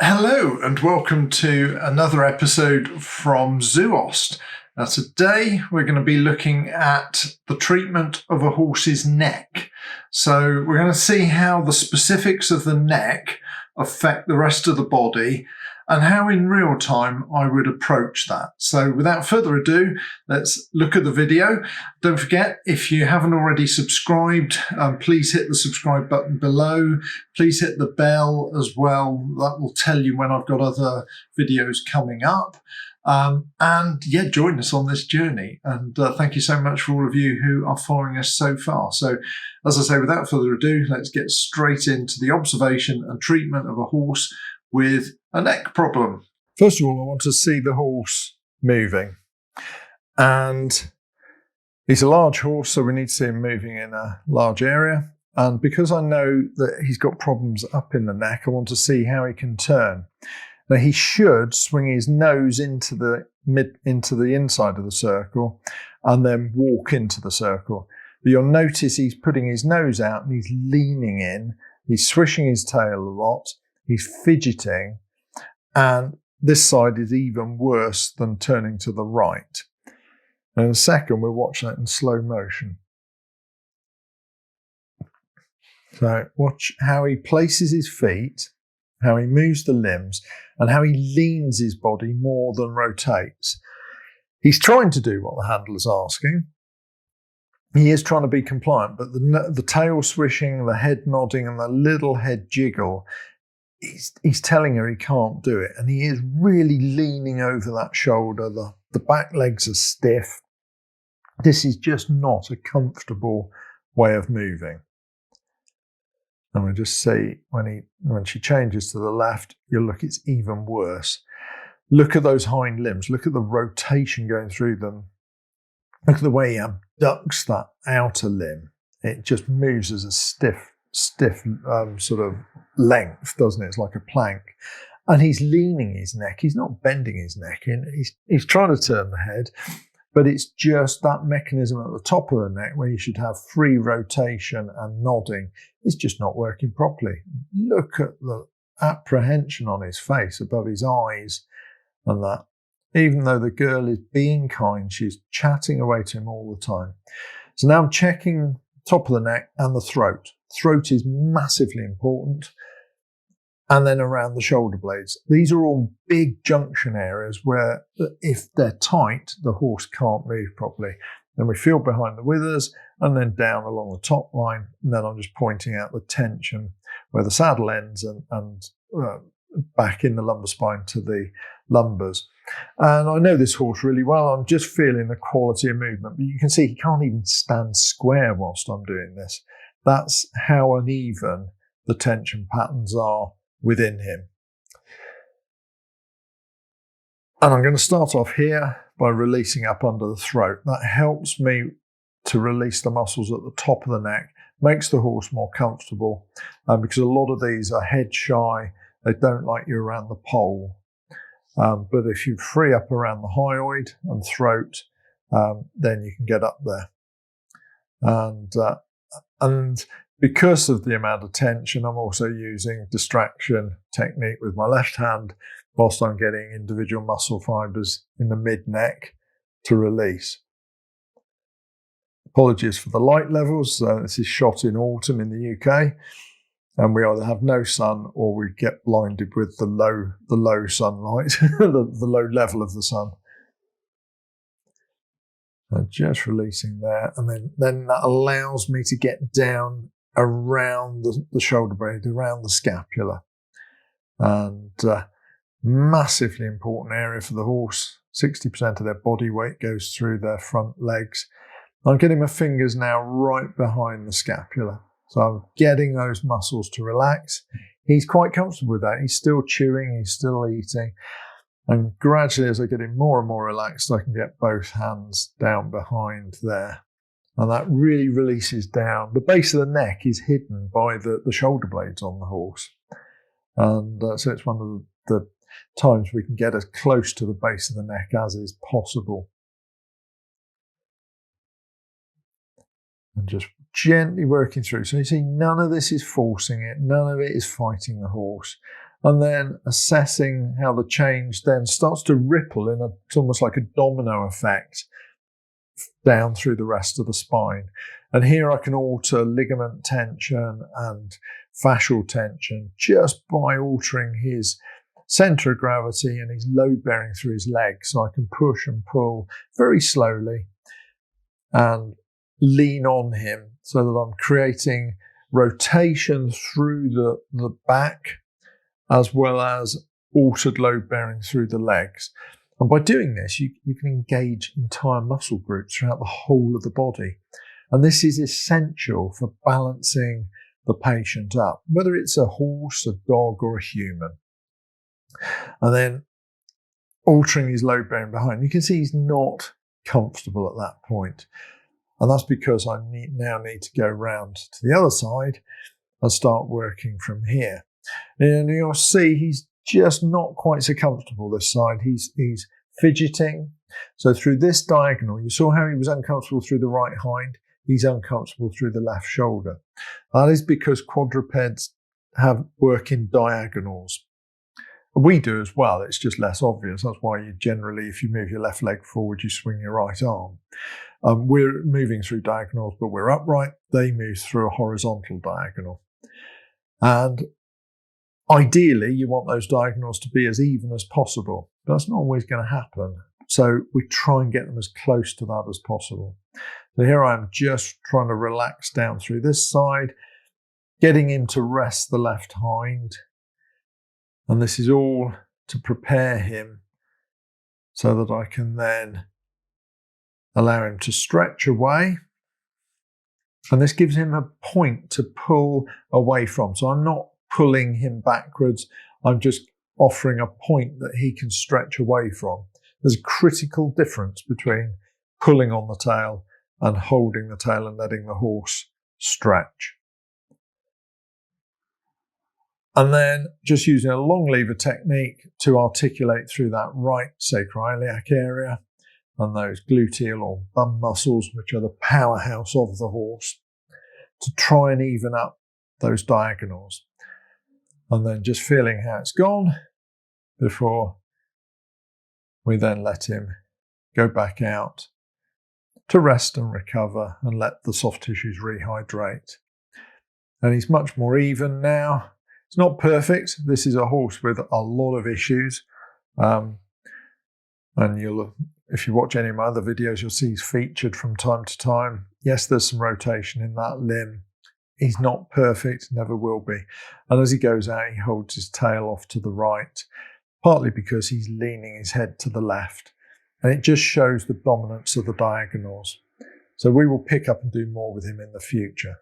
Hello and welcome to another episode from Zoost. Now today we're going to be looking at the treatment of a horse's neck. So we're going to see how the specifics of the neck affect the rest of the body and how in real time I would approach that. So without further ado, let's look at the video. Don't forget, if you haven't already subscribed, please hit the subscribe button below. Please hit the bell as well. That will tell you when I've got other videos coming up. And yeah, join us on this journey. And thank you so much for all of you who are following us so far. So as I say, without further ado, let's get straight into the observation and treatment of a horse with a neck problem. First of all, I want to see the horse moving. And he's a large horse, so we need to see him moving in a large area. And because I know that he's got problems up in the neck, I want to see how he can turn. Now, he should swing his nose into the inside of the circle and then walk into the circle. But you'll notice he's putting his nose out and he's leaning in. He's swishing his tail a lot. He's fidgeting. And this side is even worse than turning to the right. And in a second, we'll watch that in slow motion. So watch how he places his feet, how he moves the limbs, and how he leans his body more than rotates. He's trying to do what the handler's asking. He is trying to be compliant, but the tail swishing, the head nodding, and the little head jiggle, he's telling her he can't do it. And he is really leaning over that shoulder. The back legs are stiff. This is just not a comfortable way of moving. And we'll just see when she changes to the left, you'll look, it's even worse. Look at those hind limbs. Look at the rotation going through them. Look at the way he abducts that outer limb. It just moves as a stiff sort of length, doesn't it? It's like a plank. And he's leaning his neck. He's not bending his neck in. He's trying to turn the head. But it's just that mechanism at the top of the neck where you should have free rotation and nodding is just not working properly. Look at the apprehension on his face above his eyes and that. Even though the girl is being kind, she's chatting away to him all the time. So now I'm checking top of the neck and the throat. Throat is massively important. And then around the shoulder blades. These are all big junction areas where if they're tight, the horse can't move properly. Then we feel behind the withers and then down along the top line. And then I'm just pointing out the tension where the saddle ends and back in the lumbar spine to the lumbars. And I know this horse really well. I'm just feeling the quality of movement. But you can see he can't even stand square whilst I'm doing this. That's how uneven the tension patterns are within him. And I'm going to start off here by releasing up under the throat. That helps me to release the muscles at the top of the neck, makes the horse more comfortable, because a lot of these are head shy. They don't like you around the pole. But if you free up around the hyoid and throat, then you can get up there. And because of the amount of tension, I'm also using distraction technique with my left hand whilst I'm getting individual muscle fibres in the mid-neck to release. Apologies for the light levels. This is shot in autumn in the UK, and we either have no sun or we get blinded with the low sunlight, the low level of the sun. So just releasing there, and then that allows me to get down around the shoulder blade, around the scapula. And massively important area for the horse. 60% of their body weight goes through their front legs. I'm getting my fingers now right behind the scapula. So I'm getting those muscles to relax. He's quite comfortable with that. He's still chewing, he's still eating. And gradually, as I get him more and more relaxed, I can get both hands down behind there. And that really releases down. The base of the neck is hidden by the shoulder blades on the horse. And so it's one of the times we can get as close to the base of the neck as is possible. and just gently working through. So you see, none of this is forcing it, none of it is fighting the horse. And then assessing how the change then starts to ripple it's almost like a domino effect down through the rest of the spine. And here I can alter ligament tension and fascial tension just by altering his center of gravity and his load bearing through his legs. So I can push and pull very slowly and lean on him so that I'm creating rotation through the back as well as altered load bearing through the legs. And by doing this, you can engage entire muscle groups throughout the whole of the body. And this is essential for balancing the patient up, whether it's a horse, a dog, or a human. And then altering his load bearing behind. You can see he's not comfortable at that point. And that's because I now need to go round to the other side and start working from here. And you'll see he's just not quite so comfortable this side. He's fidgeting. So through this diagonal, you saw how he was uncomfortable through the right hind. He's uncomfortable through the left shoulder. That is because quadrupeds work in diagonals. We do as well, it's just less obvious. That's why you generally, if you move your left leg forward, you swing your right arm. We're moving through diagonals, but we're upright. They move through a horizontal diagonal. And ideally, you want those diagonals to be as even as possible. But that's not always going to happen. So we try and get them as close to that as possible. So here I am just trying to relax down through this side, getting him to rest the left hind. And this is all to prepare him so that I can then allow him to stretch away. And this gives him a point to pull away from. So I'm not pulling him backwards. I'm just offering a point that he can stretch away from. There's a critical difference between pulling on the tail and holding the tail and letting the horse stretch. And then just using a long lever technique to articulate through that right sacroiliac area and those gluteal or bum muscles, which are the powerhouse of the horse, to try and even up those diagonals. And then just feeling how it's gone before we then let him go back out to rest and recover and let the soft tissues rehydrate. And he's much more even now. It's not perfect. This is a horse with a lot of issues. And if you watch any of my other videos, you'll see he's featured from time to time. Yes, there's some rotation in that limb. He's not perfect, never will be. And as he goes out, he holds his tail off to the right, partly because he's leaning his head to the left. And it just shows the dominance of the diagonals. So we will pick up and do more with him in the future.